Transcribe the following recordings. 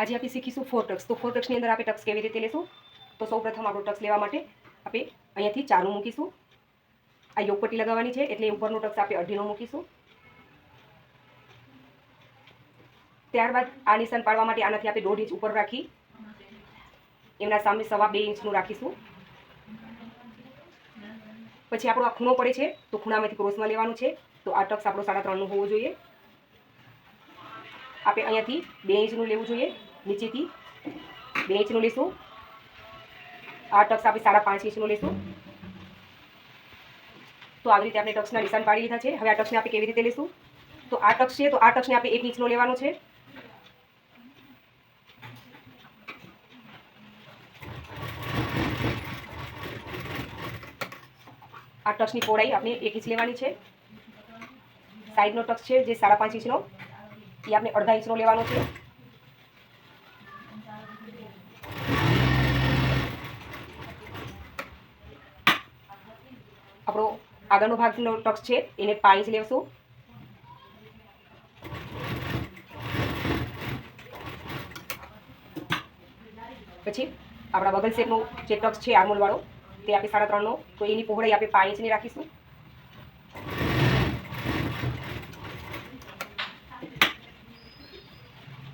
આજે આપણે શીખીશું 4 ટક્સ। તો 4 ટક્સની અંદર આપણે ટક્સ કેવી રીતે લેશું? તો સૌપ્રથમ આપણો ટક્સ લેવા માટે આપણે અહીંયાથી ચારનું મૂકીશું। આ યોગપટ્ટી લગાવવાની છે એટલે ઉપરનો ટક્સ આપણે અઢીનો મૂકીશું। ત્યારબાદ આ નિશાન પાડવા માટે આનાથી આપણે 1.5 ઇંચ ઉપર રાખી એમના સામે 2.25 ઇંચનું રાખીશું। પછી આપણો આ ખૂણો પડે છે તો ખૂણામાંથી ક્રોસમાં લેવાનું છે। તો આ ટક્સ આપણો 3.5નું હોવો જોઈએ। આપણે અહીંયાથી 2 ઇંચનું લેવું જોઈએ, નીચેથી 2 ઇંચનું લેશું। આ ટક્સ આપણે 5.5 ઇંચનું લેશું। તો આવી રીતે આપણે ટક્સના નિશાન પાડી લીધા છે। હવે આ ટક્સને આપણે કેવી રીતે લેશું? તો આ ટક્સ છે તો આ ટક્સને આપણે 1 ઇંચનો લેવાનો છે। આ ટક્સની પહોળાઈ આપણે 1 ઇંચ લેવાની છે। સાઈડનો ટક્સ છે જે 5.5 ઇંચનો એ આપણે 1/2 ઇંચનો લેવાનો છે। આપણો આગળનો ભાગનો ટક્સ છે એને 5 ઇંચ લેશું। પછી આપણા બગલ શેપનો જે ટક્સ છે આર્મોલ વાળો તે આપણે 3.5નો, તો એની પહોળાઈ આપણે 5 ઇંચની રાખીશું।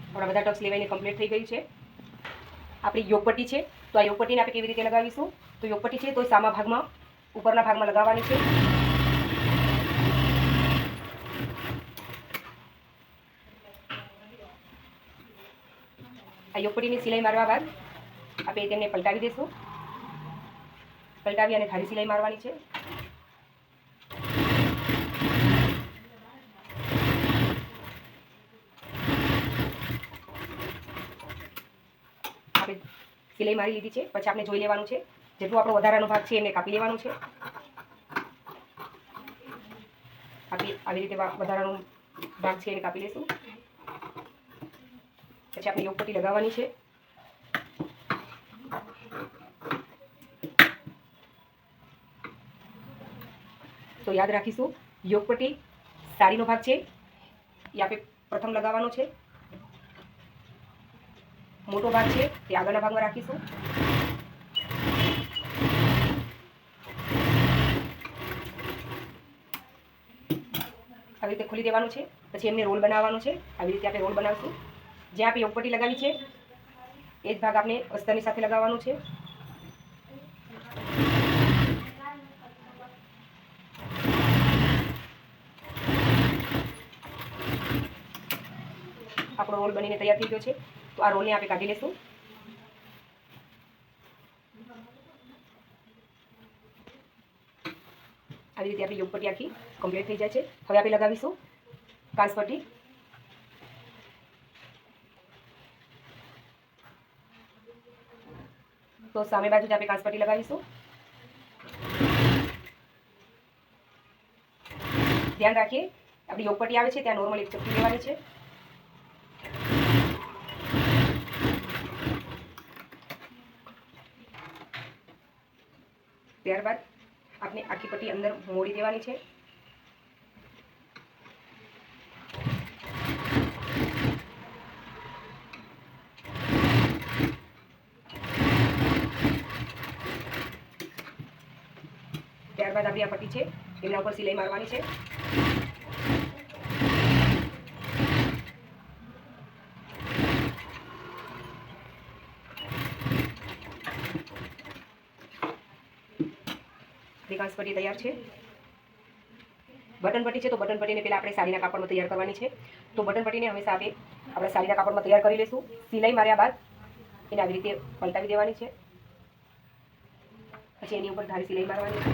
આપણા બધા ટક્સ લેવાઈને કમ્પ્લીટ થઈ ગયું છે। આપણી યોગપટ્ટી છે તો આ યોગપટ્ટીને આપણે કેવી રીતે લગાવીશું? તો યોગપટ્ટી છે તો સામા ભાગમાં ઉપરના ભાગમાં લગાવવાની છે। આ યોગપટ્ટીની સિલાઈ મારવા બાદ આપણે તેમને પલટાવી દઈશું। પલટાવી અને ખાલી સિલાઈ મારવાની છે। આપણે સિલાઈ મારી લીધી છે। પછી આપણે જોઈ લેવાનું છે જેટલું આપણો વધારાનો ભાગ છે એમને કાપી લેવાનું છે। આપણે આવી રીતે વધારાનો ભાગ છે એને કાપી લઈશું। પછી આપણે યોગપટ્ટી લગાવવાની છે। તો યાદ રાખીશું, યોગપટ્ટી સાડીનો ભાગ છે એ આપણે પ્રથમ લગાવવાનો છે। મોટો ભાગ છે તે આગળના ભાગમાં રાખીશું। આવી રીતે ખોલી દેવાનું છે। પછી એમને રોલ બનાવવાનો છે। આવી રીતે આપણે રોલ બનાવીશું। જ્યાં આપણે યોગપટ્ટી લગાવી છે એ જ ભાગ આપણે અસ્તરની સાથે લગાવવાનો છે। આપણો રોલ બનીને તૈયાર થઈ ગયો છે। તો આ રોલને આપણે કાઢી લઈશું। આવી રીતે આપણી યોગપટ્ટી આખી કમ્પ્લીટ થઈ જાય છે। હવે આપણે લગાવીશું કાંસપટ્ટી। તો સામે બાજુ આપણે કાંસપટ્ટી લગાવીશું। ધ્યાન રાખીએ આપણી યોગપટ્ટી આવે છે ત્યાં નોર્મલ એક ચપટી લેવાની છે। ત્યારબાદ આપણે આખી પટ્ટી અંદર મોડી દેવાની છે। ત્યારબાદ આપણી આ પટ્ટી છે એમના ઉપર સિલાઈ મારવાની છે। કાંસપટ્ટી તૈયાર છે। બટન પટ્ટી છે તો બટન પટ્ટીને પહેલાં આપણે સાડીના કાપડમાં તૈયાર કરવાની છે। તો બટન પટ્ટીને હંમેશા આપણે સાડીના કાપડમાં તૈયાર કરી લઈશું। સિલાઈ માર્યા બાદ એને આવી રીતે પલટાવી દેવાની છે। પછી એની ઉપર ધારી સિલાઈ મારવાની છે।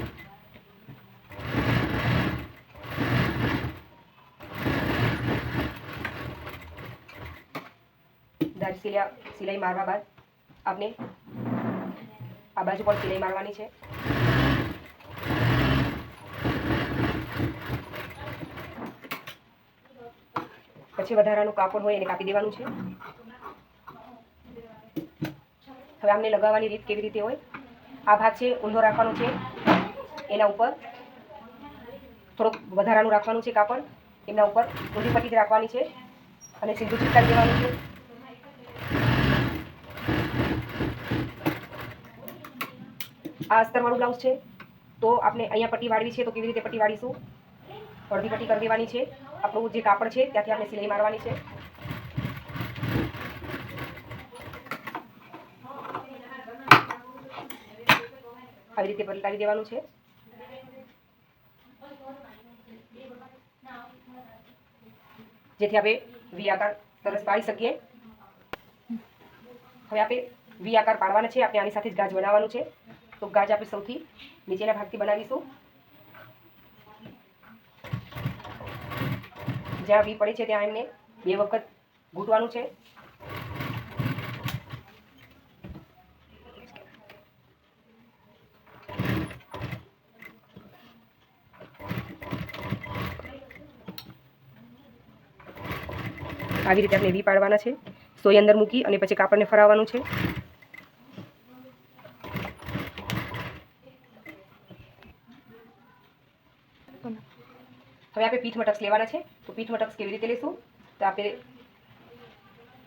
ધારી સિલાઈ મારવા બાદ આપણે આ બાજુ પર સિલાઈ મારવાની છે। પછી વધારાનું કાપડ હોય એને કાપી દેવાનું છે। હવે આમને લગાવવાની રીત કેવી રીતે હોય? આ ભાગ છે ઊંધો રાખવાનો છે, એના ઉપર થોડુંક વધારાનું રાખવાનું છે કાપડ, એમના ઉપર ઊંધી પટ્ટી રાખવાની છે અને સીધું ચિપકાવી દેવાનું છે। આ અસ્તરવાળું બ્લાઉઝ છે, તો આપણે અહીંયા પટ્ટી વાળવી છે તો કેવી રીતે પટ્ટી વાળીશું? અડધી પટ્ટી કરી દેવાની છે. આપણું જે કાપડ છે ત્યાંથી આપણે સિલાઈ મારવાની છે. આવી રીતે પલટાવી દેવાનું છે. જેથી આપણે વી આકાર સરસ પાડી શકીએ. હવે આપણે વી આકાર પાડવાના છે. આપણે આની સાથે જ ગાજ બનાવવાનું છે. તો ગાજ આપણે સૌથી નીચેના ભાગથી બનાવીશું. જ્યાં વી પડે છે ત્યાં એમને 2 વખત ઘૂંટવાનું છે. આવી રીતે આપણે વી પાડવાના છે. સોય અંદર મૂકી અને પછી કાપડને ફરાવવાનું છે. હવે આપણે પીઠ મટક્સ લેવાના છે. તો પીઠ મટક્સ કેવી રીતે લેશું? તો આપણે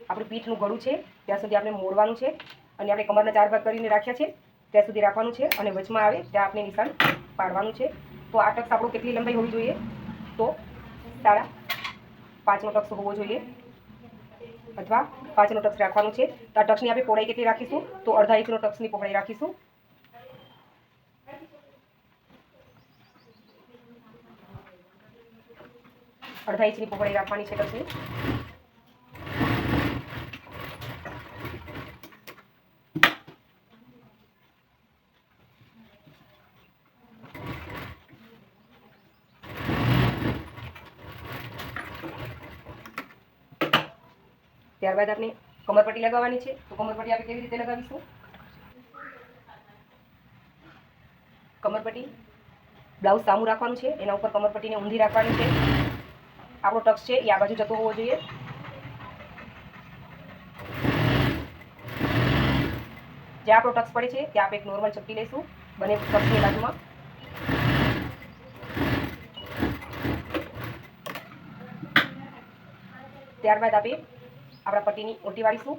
આપણું પીઠનું ગળું છે ત્યાં સુધી આપણે મોડવાનું છે અને આપણે કમરના 4 ભાગ કરીને રાખ્યા છે ત્યાં સુધી રાખવાનું છે અને વચમાં આવે ત્યાં આપણે નિશાન પાડવાનું છે. તો આ ટક્સ આપણો કેટલી લંબાઈ હોવી જોઈએ? તો 5.5નો ટક્સ હોવો જોઈએ અથવા 5નો ટક્સ રાખવાનું છે. તો આ ટક્સની આપણે પહોળાઈ કેટલી રાખીશું? તો 1/2 ઇંચનો ટક્સની પહોળાઈ રાખીશું. અડધા ઇંચની પહોળાઈ રાખવાની છે ટક્સની. ત્યારબાદ આપણે કમરપટ્ટી લગાવવાની છે. તો કમરપટ્ટી આપણે કેવી રીતે લગાવીશું? કમરપટ્ટી બ્લાઉઝ સામું રાખવાનું છે, એના ઉપર કમરપટ્ટીને ઊંધી રાખવાની છે. આપણો ટક્સ છે એ આ બાજુ જતો હોવો જોઈએ. જ્યાં આપણો ટક્સ પડે છે ત્યાં આપણે એક નોર્મલ ચપટી લઈશું બંને ટક્સની બાજુમાં. ત્યારબાદ આપણે આપણા પટ્ટીની ઓટી વાળીશું.